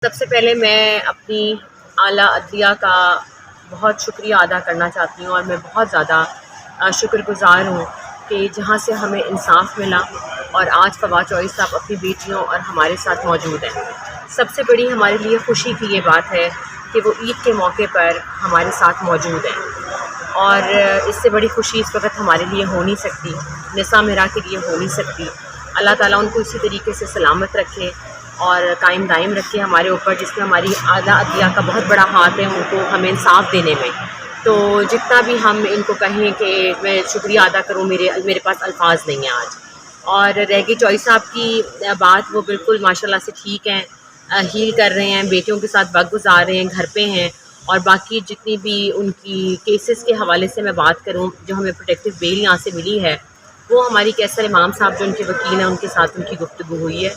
सबसे पहले मैं अपनी आला अदलिया का बहुत शुक्रिया अदा करना चाहती हूँ और मैं बहुत ज़्यादा शुक्रगुज़ार हूँ कि जहाँ से हमें इंसाफ मिला और आज फवाद चौधरी साहब अपनी बेटियों और हमारे साथ मौजूद हैं। सबसे बड़ी हमारे लिए खुशी की ये बात है कि वो ईद के मौके पर हमारे साथ मौजूद हैं और इससे बड़ी खुशी इस वक्त हमारे लिए हो नहीं सकती, निसा मेरा के लिए हो नहीं सकती। अल्लाह ताला उनको इसी तरीके से सलामत रखे और कायम दायम रखे हमारे ऊपर, जिसमें हमारी आला अदलिया का बहुत बड़ा हाथ है उनको हमें इंसाफ देने में। तो जितना भी हम इनको कहें कि मैं शुक्रिया अदा करूँ, मेरे पास अल्फाज नहीं है आज। और रह चौधरी साहब की बात, वो बिल्कुल माशाल्लाह से ठीक हैं, हील कर रहे हैं, बेटियों के साथ वक्त गुजार रहे हैं, घर पे हैं। और बाकी जितनी भी उनकी केसेस के हवाले से मैं बात करूँ, जो हमें प्रोटेक्टिव बेल यहाँ से मिली है, वो हमारी कैसर इमाम साहब जो उनके वकील हैं उनके साथ उनकी गुफ्तगू हुई है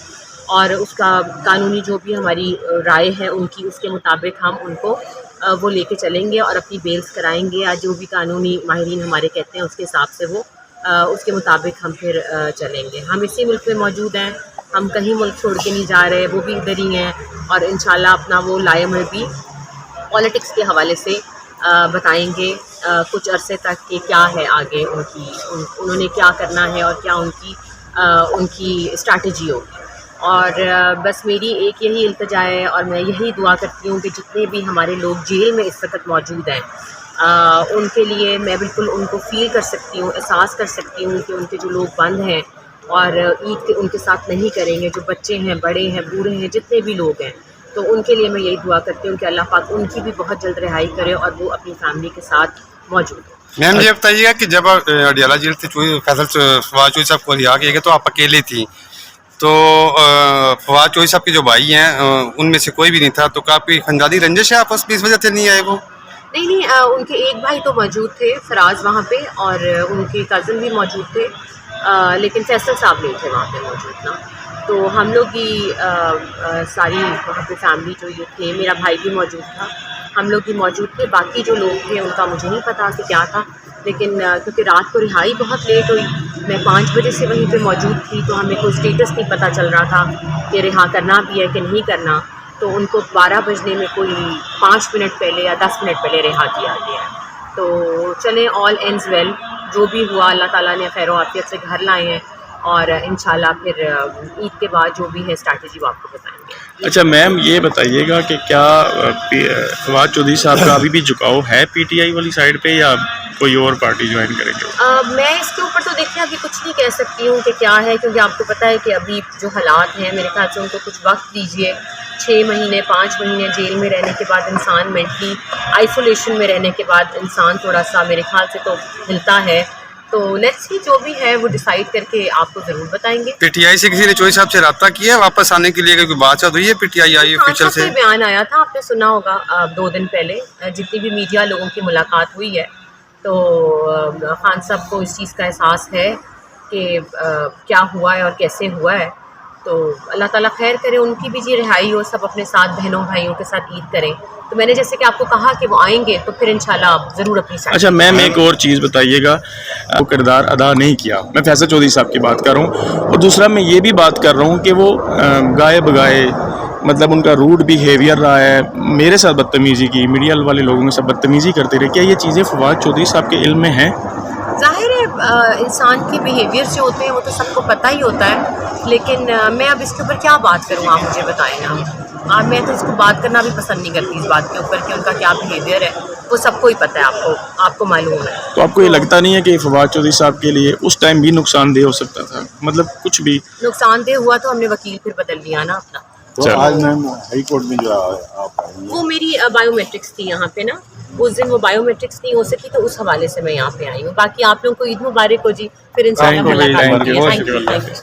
और उसका कानूनी जो भी हमारी राय है उनकी, उसके मुताबिक हम उनको वो लेके चलेंगे और अपनी बेल्स कराएंगे या जो भी कानूनी माहिरीन हमारे कहते हैं उसके हिसाब से वो उसके मुताबिक हम फिर चलेंगे। हम इसी मुल्क में मौजूद हैं, हम कहीं मुल्क छोड़ के नहीं जा रहे, वो भी इधर ही हैं और इंशाल्लाह अपना वो लायम भी पॉलिटिक्स के हवाले से बताएंगे कुछ अरसे तक कि क्या है आगे उन्होंने क्या करना है और क्या उनकी स्ट्रैटेजी होगी। और बस मेरी एक यही इल्तिजा है और मैं यही दुआ करती हूँ कि जितने भी हमारे लोग जेल में इस वक्त मौजूद हैं उनके लिए मैं बिल्कुल उनको फ़ील कर सकती हूँ, एहसास कर सकती हूँ कि उनके जो लोग बंद हैं और ईद के उनके साथ नहीं करेंगे, जो बच्चे हैं, बड़े हैं, बूढ़े हैं, जितने भी लोग हैं, तो उनके लिए मैं यही दुआ करती हूँ कि अल्लाह पाक उनकी भी बहुत जल्द रिहाई करे और वो अपनी फैमिली के साथ मौजूद है। मैम ये बताइएगा कि जब अडियाला जेल से फैसल फवाद चौधरी साहब को रिहा किया गया तो आप अकेले थी, तो फवाद चौधरी साहब के जो भाई हैं उनमें से कोई भी नहीं था, तो काफ़ी खंजादी रंजिश है आपस में, इस वजह से नहीं आए वो? नहीं, उनके एक भाई तो मौजूद थे, फराज वहाँ पे, और उनके कज़न भी मौजूद थे, लेकिन फैसल साहब नहीं थे वहाँ पे मौजूद ना। तो हम लोग की सारी वहाँ पे फैमिली जो ये थे, मेरा भाई भी मौजूद था, हम लोग भी मौजूद थे। बाकी जो लोग थे उनका मुझे नहीं पता कि क्या था, लेकिन क्योंकि रात को रिहाई बहुत लेट हुई, मैं 5 बजे से वहीं पे मौजूद थी, तो हमें कोई स्टेटस नहीं पता चल रहा था कि रिहा करना भी है कि नहीं करना। तो उनको 12 बजने में कोई 5 मिनट पहले या 10 मिनट पहले रिहा किया गया। तो चलें, ऑल एंड्स वेल, जो भी हुआ अल्लाह ताला ने खैर आफियत से घर लाए हैं और इंशाल्लाह फिर ईद के बाद जो भी है स्ट्रैटेजी वो आपको बताएंगे। अच्छा मैम, ये बताइएगा कि क्या फवाद चौधरी साहब का अभी भी झुकाव है पीटीआई वाली साइड पे या कोई और पार्टी ज्वाइन करेंगे? मैं इसके ऊपर तो देखिए अभी कुछ नहीं कह सकती हूँ कि क्या है, क्योंकि आपको पता है कि अभी जो हालात हैं, मेरे ख्याल से उनको कुछ वक्त दीजिए। 6 महीने 5 महीने जेल में रहने के बाद इंसान मेंटली आइसोलेशन में रहने के बाद इंसान थोड़ा सा मेरे ख्याल से तो हिलता है। तो लेट्स सी, जो भी है वो डिसाइड करके आपको ज़रूर बताएंगे। पीटीआई से किसी ने चौधरी साहब से रब्ता किया वापस आने के लिए, क्योंकि बातचीत हुई है पीटीआई आई ऑफिशियल से? बयान आया था, आपने सुना होगा 2 दिन पहले, जितनी भी मीडिया लोगों की मुलाकात हुई है, तो खान साहब को इस चीज़ का एहसास है कि क्या हुआ है और कैसे हुआ है। तो अल्लाह ताला खैर करे, उनकी भी जी रिहाई हो, सब अपने साथ बहनों भाइयों के साथ ईद करें। तो मैंने जैसे कि आपको कहा कि वो आएंगे तो फिर इंशाल्लाह आप ज़रूर अपनी साइड। अच्छा मैम, एक और चीज़ बताइएगा, वो किरदार अदा नहीं किया, मैं फैसल चौधरी साहब की बात कर रहा हूँ, और दूसरा मैं ये भी बात कर रहा हूँ कि वो गाए बगाए, मतलब उनका रूड बिहेवियर रहा है, मेरे साथ बदतमीज़ी की, मीडिया वाले लोगों के साथ बदतमीज़ी करते रहे, क्या ये चीज़ें फवाद चौधरी साहब के इल्म में हैं? ज़ाहिर है इंसान के बिहेवियर जो होते हैं वो तो सबको पता ही होता है, लेकिन मैं अब इसके ऊपर क्या बात करूँ, आप मुझे बताएं ना। मैं तो इसको बात करना भी पसंद नहीं करती इस बात के ऊपर कि उनका क्या बिहेवियर है, वो सबको ही पता है, आपको मालूम है। तो आपको ये लगता नहीं है कि फवाद चौधरी साहब के लिए उस टाइम भी नुकसानदेह हो सकता था? मतलब कुछ भी नुकसानदेह हुआ तो हमने वकील फिर बदल लिया ना अपना। तो आज मैम हाई कोर्ट में जो आप आई हैं, वो मेरी बायोमेट्रिक्स थी यहाँ पे ना, उस दिन वो बायोमेट्रिक्स नहीं हो सकी, तो उस हवाले से मैं यहाँ पे आई हूँ। बाकी आप लोगों को ईद मुबारक हो जी, फिर इंशाल्लाह मुलाकात होगी। Thank you.